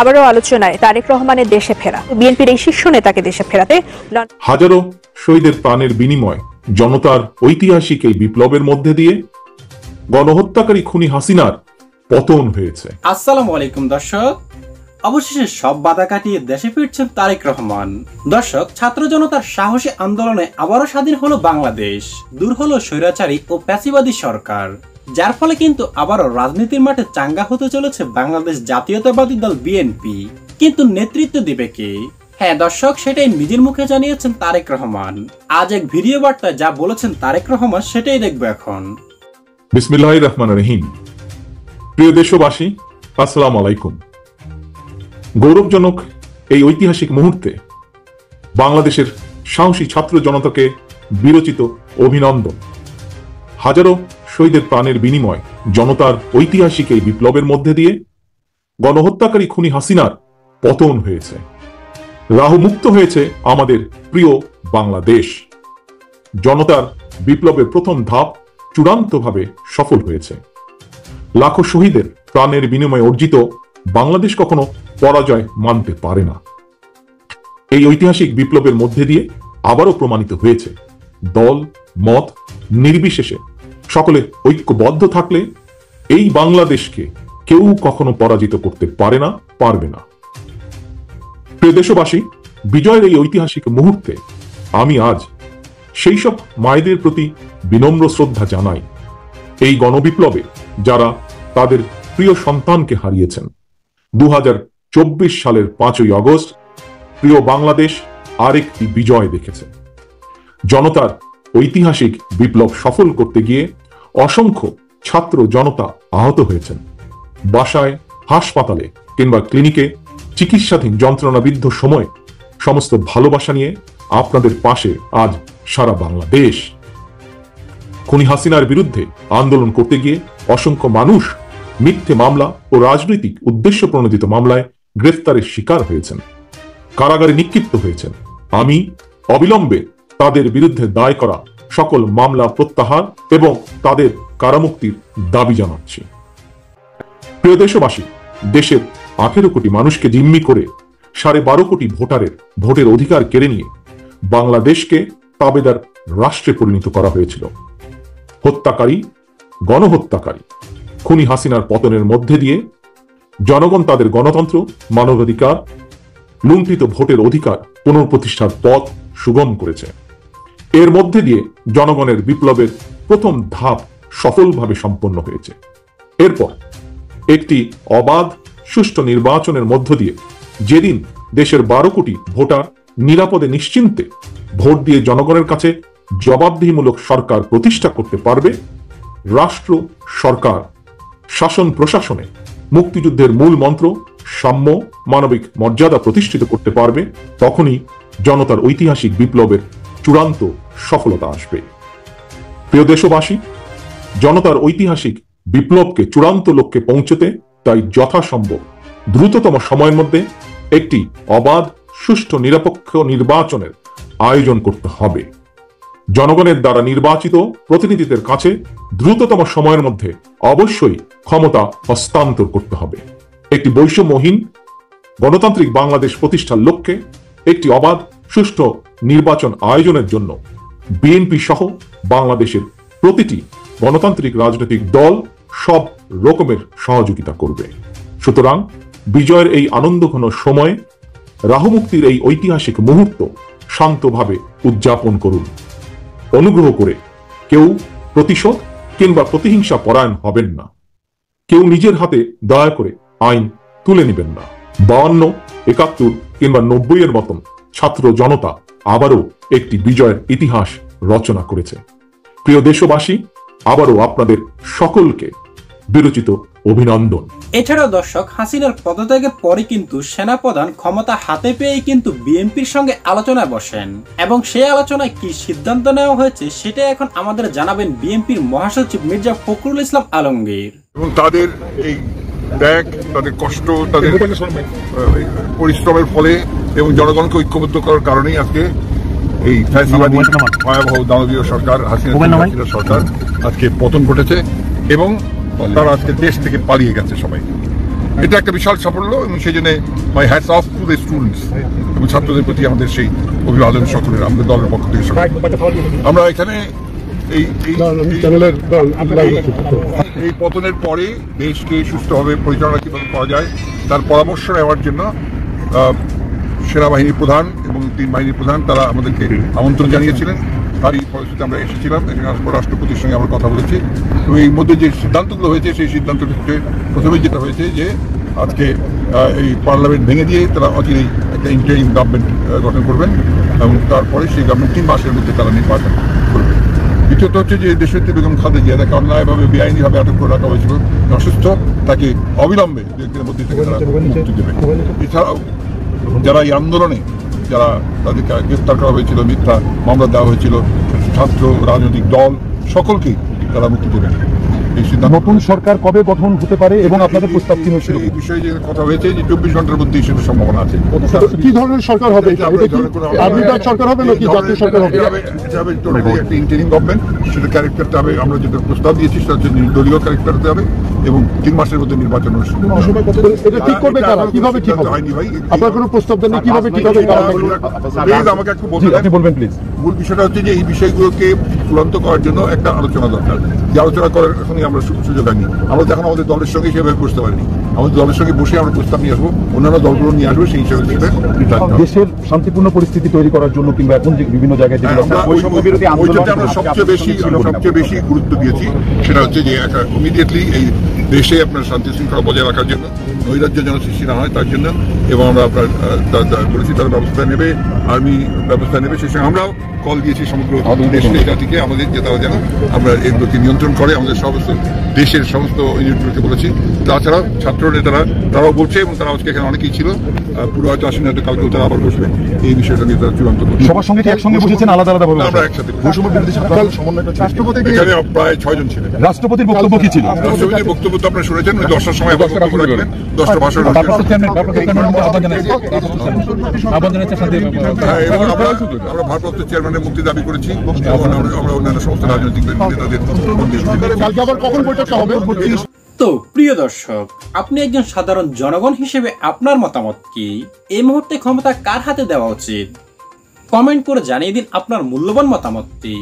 আবারও আলোচনায় তারেক রহমানের দেশে ফেরা। বিএনপির এই শীর্ষ নেতাকে দেশে ফেরাতে হাজারো শহীদের প্রাণের বিনিময় জনতার ঐতিহাসিক এই বিপ্লবের মধ্যে দিয়ে গণহত্যাকারী খুনি হাসিনার পতন হয়েছে। আসসালামু আলাইকুম দর্শক, অবশেষে সব বাধা কাটিয়ে দেশে ফিরছেন তারেক রহমান। দর্শক, ছাত্র জনতার সাহসী আন্দোলনে আবারও স্বাধীন হলো বাংলাদেশ, দূর হলো স্বৈরাচারী ও প্যাসিবাদী সরকার, যার ফলে কিন্তু আবারও রাজনীতির মাঠে চাঙ্গা হতে চলেছে বাংলাদেশ জাতীয়তাবাদী দল বিএনপি। কিন্তু নেতৃত্ব দিবে কে? হ্যাঁ দর্শক, সেটাই নিজের মুখে জানিয়েছেন তারেক রহমান। আজ এক ভিডিও বার্তায় যা বলেছেন তারেক রহমান সেটাই দেখবো এখন। বিসমিল্লাহির রহমানির রহিম। প্রিয় দেশবাসী, আসসালামু আলাইকুম। গৌরবজনক এই ঐতিহাসিক মুহূর্তে বাংলাদেশের সাহসী ছাত্র জনতাকে বিরচিত অভিনন্দন। হাজারো শহীদের প্রাণের বিনিময় জনতার ঐতিহাসিক এই বিপ্লবের মধ্যে দিয়ে গণহত্যাকারী খুনি হাসিনার পতন হয়েছে। রাহুমুক্ত হয়েছে আমাদের প্রিয় বাংলাদেশ। জনতার বিপ্লবের প্রথম ধাপ চূড়ান্তভাবে সফল হয়েছে। লাখো শহীদের প্রাণের বিনিময়ে অর্জিত বাংলাদেশ কখনো পরাজয় মানতে পারে না। এই ঐতিহাসিক বিপ্লবের মধ্যে দিয়ে আবারও প্রমাণিত হয়েছে দল মত নির্বিশেষে সকলে ঐক্যবদ্ধ থাকলে এই বাংলাদেশকে কেউ কখনো পরাজিত করতে পারে না, পারবে না। প্রিয় দেশবাসী, বিজয়ের এই ঐতিহাসিক মুহূর্তে আমি আজ সেই সব মায়েদের প্রতি বিনম্র শ্রদ্ধা জানাই এই গণবিপ্লবে যারা তাদের প্রিয় সন্তানকে হারিয়েছেন। 2024 সালের 5ই আগস্ট প্রিয় বাংলাদেশ আরেকটি বিজয় দেখেছে। জনতার ঐতিহাসিক বিপ্লব সফল করতে গিয়ে অসংখ্য ছাত্র জনতা আহত হয়েছেন। বাসায়, হাসপাতালে কিংবা ক্লিনিকে চিকিৎসাধীন যন্ত্রণাবিদ্ধ সময় সমস্ত ভালোবাসা নিয়ে আপনাদের পাশে আজ সারা বাংলাদেশ। খুনি হাসিনার বিরুদ্ধে আন্দোলন করতে গিয়ে অসংখ্য মানুষ মিথ্যে মামলা ও রাজনৈতিক উদ্দেশ্য প্রণোদিত মামলায় গ্রেফতারের শিকার হয়েছেন, কারাগারে নিক্ষিপ্ত হয়েছেন। আমি অবিলম্বে তাদের বিরুদ্ধে দায় করা সকল মামলা প্রত্যাহার এবং তাদের কারামুক্তির দাবি জানাচ্ছি। প্রিয় দেশবাসী, দেশের 18 কোটি মানুষকে জিম্মি করে 12.5 কোটি ভোটারের ভোটের অধিকার কেড়ে নিয়ে বাংলাদেশকে তাবেদার রাষ্ট্রে পরিণত করা হয়েছিল। হত্যাকারী, গণহত্যাকারী খুনি হাসিনার পতনের মধ্যে দিয়ে জনগণ তাদের গণতন্ত্র, মানবাধিকার, লুণ্ঠিত ভোটের অধিকার পুনঃপ্রতিষ্ঠার পথ সুগম করেছে। এর মধ্যে দিয়ে জনগণের বিপ্লবের প্রথম ধাপ সফলভাবে সম্পন্ন হয়েছে। এরপর একটি অবাধ সুষ্ঠু নির্বাচনের মধ্য দিয়ে যেদিন দেশের 12 কোটি ভোটার নিরাপদে নিশ্চিন্তে ভোট দিয়ে জনগণের কাছে জবাবদিহিমূলক সরকার প্রতিষ্ঠা করতে পারবে, রাষ্ট্র সরকার শাসন প্রশাসনে মুক্তিযুদ্ধের মূল মন্ত্র সাম্য, মানবিক মর্যাদা প্রতিষ্ঠিত করতে পারবে, তখনই জনতার ঐতিহাসিক বিপ্লবের চূড়ান্ত সফলতা আসবে। প্রিয় দেশবাসী, জনতার ঐতিহাসিক বিপ্লবকে চূড়ান্ত লক্ষ্যে পৌঁছতে তাই যথাসম্ভব দ্রুততম সময়ের মধ্যে একটি অবাধ, সুষ্ঠু, নিরপেক্ষ নির্বাচনের আয়োজন করতে হবে। জনগণের দ্বারা নির্বাচিত প্রতিনিধিদের কাছে দ্রুততম সময়ের মধ্যে অবশ্যই ক্ষমতা হস্তান্তর করতে হবে। একটি বৈষম্যহীন গণতান্ত্রিক বাংলাদেশ প্রতিষ্ঠার লক্ষ্যে একটি অবাধ, সুষ্ঠু নির্বাচন আয়োজনের জন্য বিএনপি সহ বাংলাদেশের প্রতিটি গণতান্ত্রিক রাজনৈতিক দল সব রকমের সহযোগিতা করবে। সুতরাং বিজয়ের এই আনন্দঘন সময়ে রাহুমুক্তির এই ঐতিহাসিক মুহূর্ত শান্তভাবে উদযাপন করুন। অনুগ্রহ করে কেউ প্রতিশোধ কিংবা প্রতিহিংসা পরায়ণ হবেন না। কেউ নিজের হাতে দয়া করে আইন তুলে নেবেন না। 52, 71 কিংবা 90 এর মতন ছাত্র জনতা আবারও একটি বিজয়ের ইতিহাস রচনা করেছে। প্রিয় দেশবাসী, আবারও আপনাদের সকলকে বিরচিত অভিনন্দন। এছাড়াও দর্শক, হাসিনার পদত্যাগের পরে কিন্তু সেনাপ্রধান ক্ষমতা হাতে পেয়ে কিন্তু বিএনপির সঙ্গে আলোচনায় বসেন এবং সেই আলোচনায় কি সিদ্ধান্ত নেওয়া হয়েছে সেটা এখন আমাদের জানাবেন বিএনপির মহাসচিব মির্জা ফখরুল ইসলাম আলমগীর। এবং তাদের এই ত্যাগ, তাদের কষ্ট, তাদের পরিশ্রমের ফলে এবং জনগণকে ঐক্যবদ্ধ করার কারণেই আজকে এই ভয়াবহ দানবীয় সরকার হাসিনা সরকার আজকে পতন ঘটেছে এবং তারা আজকে দেশ থেকে পালিয়ে গেছে সবাই। এটা একটা বিশাল সাফল্য এবং সেই জন্য my hats off to the students এবং ছাত্রদের প্রতি আমাদের সেই অভিবাদন সকলের আমাদের দলের পক্ষ থেকে। আমরা এখানে এই পতনের পরে দেশকে সুস্থভাবে পরিচালনা কিভাবে করা যায় তার পরামর্শ নেওয়ার জন্য সেনাবাহিনীর প্রধান এবং 3 বাহিনীর প্রধান তারা আমাদেরকে আমন্ত্রণ জানিয়েছিলেন। তারই ফলশ্রুতিতে আমরা এসেছিলাম, রাষ্ট্রপতির সঙ্গে আমরা কথা বলেছি এবং এর মধ্যে যে সিদ্ধান্তগুলো হয়েছে সেই সিদ্ধান্তটি প্রথমে যেটা হয়েছে যে আজকে এই পার্লামেন্ট ভেঙে দিয়ে তারা অচিরেই একটা ইন্টারিম গভর্নমেন্ট গঠন করবেন এবং তারপরে সেই গভর্নমেন্ট 3 মাসের মধ্যে তারা নির্বাচন করবে। দ্বিতীয়ত হচ্ছে যে দেশনেত্রী বেগম খালেদা জিয়া তাকে অন্যায়ভাবে বেআইনিভাবে আটক করে রাখা হয়েছিল, অসুস্থ, তাকে অবিলম্বে 2 দিনের মধ্যে থেকে তারা মুক্তি দেবে। এছাড়াও যারা এই আন্দোলনে যারা তাদেরকে গ্রেফতার করা হয়েছিল, মিথ্যা মামলা দেওয়া হয়েছিল, ছাত্র রাজনৈতিক দল সকলকেই তারা মুক্তি দেবেন। এই সিদ্ধান্ত নতুন সরকার কবে গঠন হতে পারে এবং আপনাদের প্রস্তাব কি হয়েছিল? এই বিষয়ে যে কথা হয়েছে যে 24 ঘন্টার মধ্যেই সেটা সম্ভাবনা আছে। কি ধরনের সরকার হবে? আর্মিটার সরকার হবে নাকি জাতীয় সরকার হবে? একটা ইন্টারিম গভর্নমেন্ট, সেটা ক্যারেক্টারটা হবে, আমরা যেটা প্রস্তাব দিয়েছি সেটা হচ্ছে নির্দলীয় ক্যারেক্টার হতে হবে এবং 3 মাসের মধ্যে নির্বাচন অনুষ্ঠিত হবে। এটা ঠিক করবে কারা? কিভাবে ঠিক হবে? হয়নি ভাই, আপনার কোনো প্রস্তাব দেন কিভাবে ঠিক হবে? আমাকে একটু বলবেন প্লিজ। মূল বিষয়টা হচ্ছে যে এই বিষয়গুলোকে চূড়ান্ত করার জন্য একটা আলোচনা দরকার, যে আলোচনা করার এখনই আমরা সুযোগ হয়নি। আমরা এখন আমাদের দলের সঙ্গে সেভাবে বসতে পারিনি, আমাদের দলের সঙ্গে বসে আমরা প্রস্তাব নিয়ে আসবো, অন্যান্য দলগুলো নিয়ে আসবো, সেই হিসাবে দেশের শান্তিপূর্ণ পরিস্থিতি তৈরি করার জন্য কিংবা এখন যে বিভিন্ন জায়গায় আমরা সবচেয়ে বেশি গুরুত্ব দিয়েছি সেটা হচ্ছে যে একটা ইমিডিয়েটলি এই দেশে আপনার শান্তি শৃঙ্খলা বজায় রাখার জন্য, নৈরাজ্য যেন সৃষ্টি না হয় তার জন্য, এবং আমরা আপনার বলেছি তারা ব্যবস্থা নেবে, আর্মি ব্যবস্থা নেবে। সেই সঙ্গে আমরাও কল দিয়েছি সমগ্র দেশের জাতিকে আমাদের, যে তারা যেন আমরা এগুলোকে নিয়ন্ত্রণ করে, আমাদের সমস্ত দেশের সমস্ত ইউনিটগুলোকে বলেছি। তাছাড়া ছাত্র নেতারা তারাও বলছে এবং তারা আজকে এখানে অনেকেই ছিল, পুরো হয়তো আসেন, হয়তো কালকেও তারা আবার বসবে, এই বিষয়টা নিয়ে তারা চূড়ান্ত করবে। সবার সঙ্গে একসঙ্গে বসেছেন আলাদা আলাদা ভাবে? আমরা একসাথে এখানে প্রায় 6 জন ছিলেন। রাষ্ট্রপতির বক্তব্য কি ছিল? রাষ্ট্রপতির বক্তব্য তো আপনারা শুনেছেন, 10টার সময় 10টা ভাষণ আমরা ভারপ্রাপ্ত চেয়ারম্যানের মুক্তি দাবি করেছি এবং আমরা অন্যান্য সমস্ত রাজনৈতিক নেতাদের। তো প্রিয় দর্শক, আপনি একজন সাধারণ জনগণ হিসেবে আপনার মতামত কি? এই মুহূর্তে ক্ষমতা কার হাতে দেওয়া উচিত? কমেন্ট করে জানিয়ে দিন আপনার মূল্যবান মতামতটি।